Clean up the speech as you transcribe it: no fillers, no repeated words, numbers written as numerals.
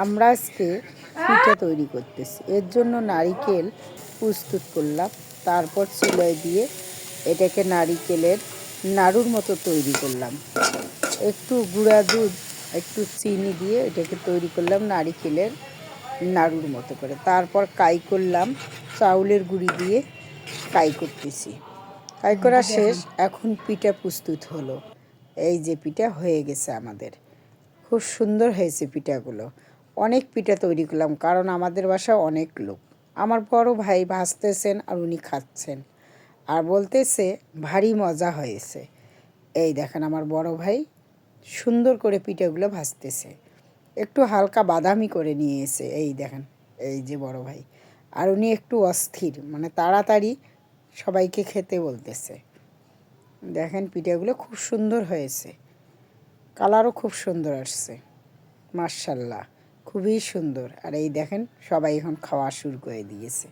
আমরা আজকে পিঠা তৈরি করতেছি। এর জন্য নারিকেল প্রস্তুত করলাম, তারপর চুলায় দিয়ে এটাকে নারিকেলের নাড়ুর মতো তৈরি করলাম। একটু গুঁড়া দুধ, একটু চিনি দিয়ে এটাকে তৈরি করলাম নারিকেলের নাড়ুর মতো করে। তারপর কাই করলাম, চাউলের গুঁড়ি দিয়ে কাই করতেছি। কাই করা শেষ, এখন পিঠা প্রস্তুত হলো। এই যে পিঠা হয়ে গেছে আমাদের, খুব সুন্দর হয়েছে পিঠাগুলো। অনেক পিঠা তৈরি করলাম, কারণ আমাদের বাসায় অনেক লোক। আমার বড় ভাই ভাজতেছেন আর উনি খাচ্ছেন আর বলতেছে ভারী মজা হয়েছে। এই দেখেন আমার বড় ভাই সুন্দর করে পিঠাগুলো ভাজতেছে, একটু হালকা বাদামি করে নিয়ে এসে। এই দেখেন, এই যে বড় ভাই, আর উনি একটু অস্থির, মানে তাড়াতাড়ি সবাইকে খেতে বলতেছে। দেখেন পিঠাগুলো খুব সুন্দর হয়েছে, কালারও খুব সুন্দর আসছে, মাশাল্লাহ খুবই সুন্দর। আর এই দেখেন সবাই এখন খাওয়া শুরু করে দিয়েছে।